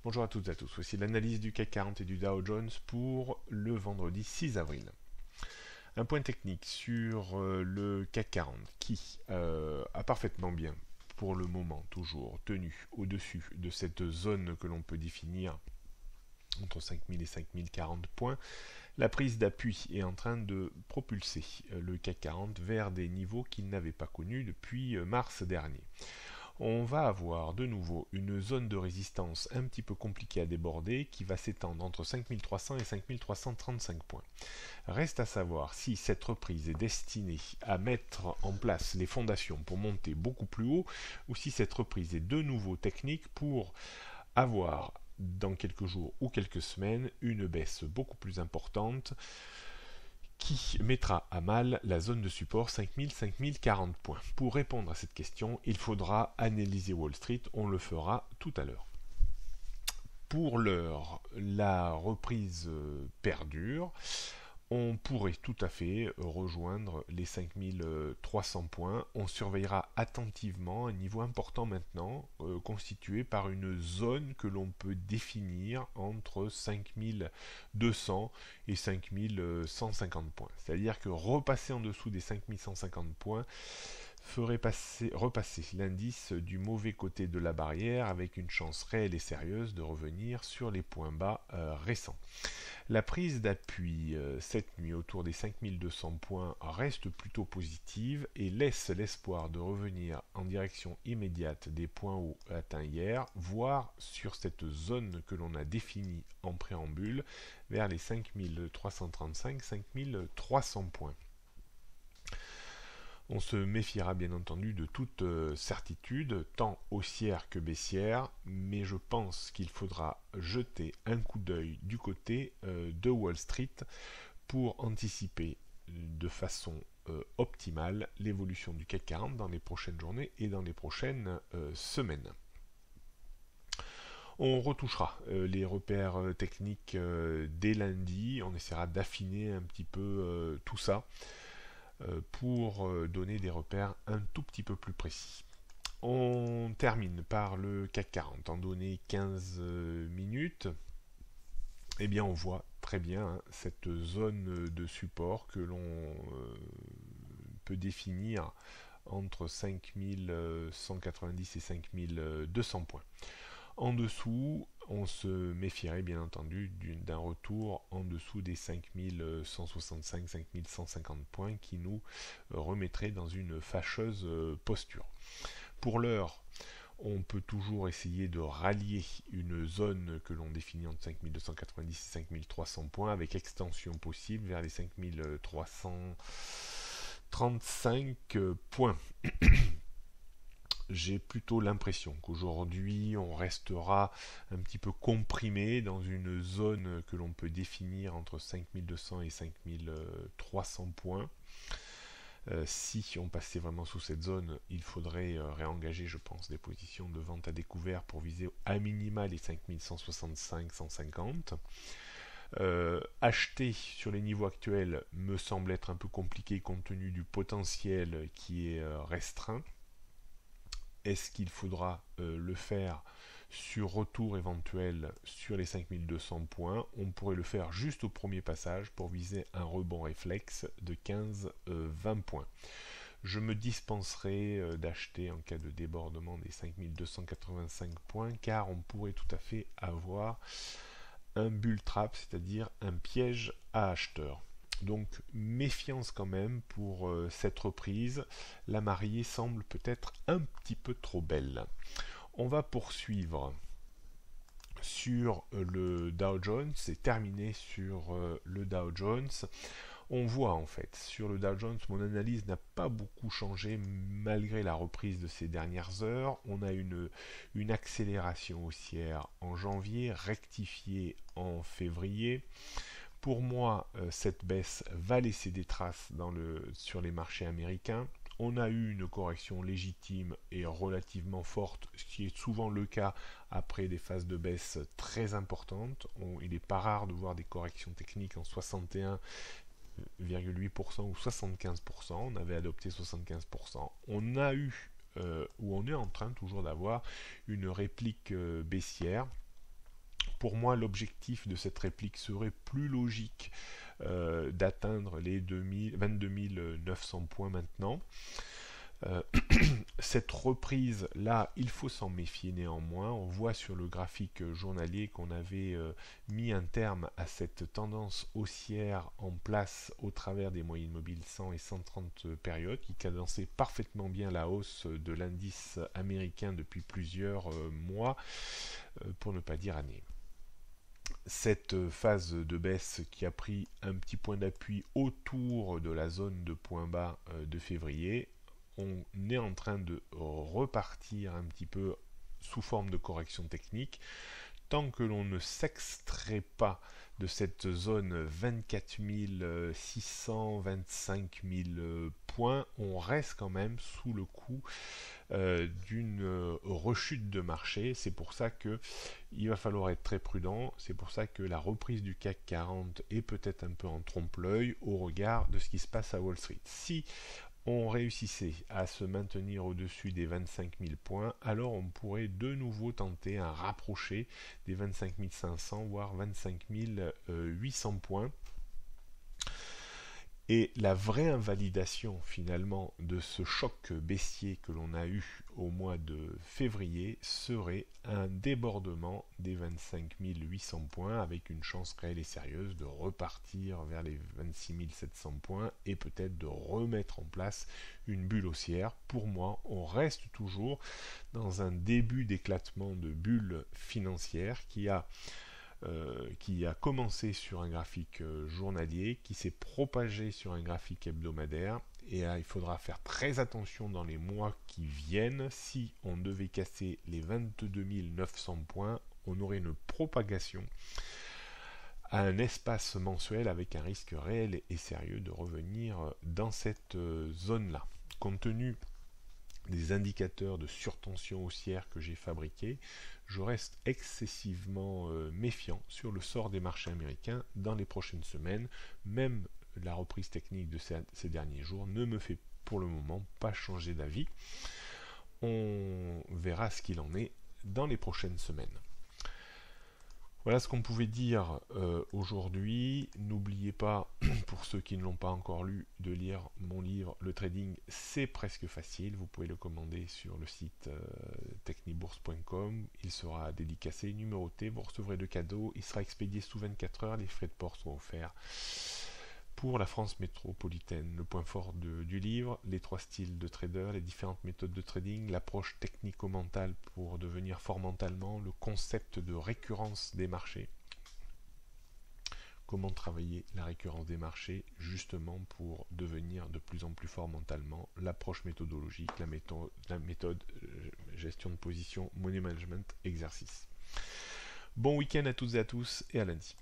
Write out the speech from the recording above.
Bonjour à toutes et à tous, voici l'analyse du CAC 40 et du Dow Jones pour le vendredi 6 avril. Un point technique sur le CAC 40 qui a parfaitement bien, pour le moment toujours, tenu au-dessus de cette zone que l'on peut définir entre 5000 et 5040 points. La prise d'appui est en train de propulser le CAC 40 vers des niveaux qu'il n'avait pas connus depuis mars dernier. On va avoir de nouveau une zone de résistance un petit peu compliquée à déborder qui va s'étendre entre 5300 et 5335 points. Reste à savoir si cette reprise est destinée à mettre en place les fondations pour monter beaucoup plus haut ou si cette reprise est de nouveau technique pour avoir dans quelques jours ou quelques semaines une baisse beaucoup plus importante qui mettra à mal la zone de support 5000-5040 points. Pour répondre à cette question, il faudra analyser Wall Street, on le fera tout à l'heure. Pour l'heure, la reprise perdure. On pourrait tout à fait rejoindre les 5300 points. On surveillera attentivement un niveau important maintenant, constitué par une zone que l'on peut définir entre 5200 et 5150 points. C'est-à-dire que repasser en dessous des 5150 points ferait repasser l'indice du mauvais côté de la barrière avec une chance réelle et sérieuse de revenir sur les points bas récents. La prise d'appui cette nuit autour des 5200 points reste plutôt positive et laisse l'espoir de revenir en direction immédiate des points hauts atteints hier, voire sur cette zone que l'on a définie en préambule vers les 5335-5300 points. On se méfiera bien entendu de toute certitude, tant haussière que baissière, mais je pense qu'il faudra jeter un coup d'œil du côté de Wall Street pour anticiper de façon optimale l'évolution du CAC 40 dans les prochaines journées et dans les prochaines semaines. On retouchera les repères techniques dès lundi, on essaiera d'affiner un petit peu tout ça pour donner des repères un tout petit peu plus précis. On termine par le CAC 40 en données 15 minutes. Eh bien on voit très bien cette zone de support que l'on peut définir entre 5190 et 5200 points. En dessous, on se méfierait bien entendu d'un retour en dessous des 5165-5150 points qui nous remettrait dans une fâcheuse posture. Pour l'heure, on peut toujours essayer de rallier une zone que l'on définit entre 5290 et 5300 points avec extension possible vers les 5335 points. J'ai plutôt l'impression qu'aujourd'hui on restera un petit peu comprimé dans une zone que l'on peut définir entre 5200 et 5300 points. Si on passait vraiment sous cette zone, il faudrait réengager, je pense, des positions de vente à découvert pour viser à minima les 5165-150. Acheter sur les niveaux actuels me semble être un peu compliqué compte tenu du potentiel qui est restreint. Est-ce qu'il faudra le faire sur retour éventuel sur les 5200 points? On pourrait le faire juste au premier passage pour viser un rebond réflexe de 15-20 points. Je me dispenserai d'acheter en cas de débordement des 5285 points car on pourrait tout à fait avoir un bull trap, c'est-à-dire un piège à acheteurs. Donc méfiance quand même pour cette reprise. La mariée semble peut-être un petit peu trop belle. On va poursuivre sur le Dow Jones. C'est terminé sur le Dow Jones. On voit en fait sur le Dow Jones, mon analyse n'a pas beaucoup changé malgré la reprise de ces dernières heures. On a une accélération haussière en janvier, rectifiée en février. Pour moi, cette baisse va laisser des traces sur les marchés américains. On a eu une correction légitime et relativement forte, ce qui est souvent le cas après des phases de baisse très importantes. Il n'est pas rare de voir des corrections techniques en 61,8% ou 75%. On avait adopté 75%. On a eu, ou on est en train toujours d'avoir, une réplique baissière pour moi, l'objectif de cette réplique serait plus logique d'atteindre les 22 900 points maintenant. Cette reprise là, il faut s'en méfier néanmoins. On voit sur le graphique journalier qu'on avait mis un terme à cette tendance haussière en place au travers des moyennes mobiles 100 et 130 périodes qui cadençaient parfaitement bien la hausse de l'indice américain depuis plusieurs mois, pour ne pas dire années. Cette phase de baisse qui a pris un petit point d'appui autour de la zone de point bas de février, on est en train de repartir un petit peu sous forme de correction technique. Tant que l'on ne s'extrait pas de cette zone 24 600, 25 000 points, on reste quand même sous le coup d'une rechute de marché. C'est pour ça que il va falloir être très prudent. C'est pour ça que la reprise du CAC 40 est peut-être un peu en trompe-l'œil au regard de ce qui se passe à Wall Street. Si on réussissait à se maintenir au-dessus des 25 000 points, alors on pourrait de nouveau tenter un rapproché des 25 500 voire 25 800 points. Et la vraie invalidation finalement de ce choc baissier que l'on a eu au mois de février serait un débordement des 25 800 points avec une chance réelle et sérieuse de repartir vers les 26 700 points et peut-être de remettre en place une bulle haussière. Pour moi, on reste toujours dans un début d'éclatement de bulle financière qui a commencé sur un graphique journalier, qui s'est propagé sur un graphique hebdomadaire, et il faudra faire très attention dans les mois qui viennent. Si on devait casser les 22 900 points, on aurait une propagation à un espace mensuel avec un risque réel et sérieux de revenir dans cette zone-là. Compte tenu des indicateurs de surtension haussière que j'ai fabriqués, je reste excessivement méfiant sur le sort des marchés américains dans les prochaines semaines. Même la reprise technique de ces derniers jours ne me fait pour le moment pas changer d'avis. On verra ce qu'il en est dans les prochaines semaines. Voilà ce qu'on pouvait dire aujourd'hui. N'oubliez pas, pour ceux qui ne l'ont pas encore lu, de lire mon livre Le Trading, c'est presque facile. Vous pouvez le commander sur le site technibourse.com. Il sera dédicacé, numéroté, vous recevrez de cadeaux. Il sera expédié sous 24 heures. Les frais de port sont offerts pour la France métropolitaine. Le point fort du livre, les 3 styles de trader, les différentes méthodes de trading, l'approche technico-mentale pour devenir fort mentalement, le concept de récurrence des marchés. Comment travailler la récurrence des marchés justement pour devenir de plus en plus fort mentalement, l'approche méthodologique, la méthode gestion de position, money management, exercice. Bon week-end à toutes et à tous et à lundi.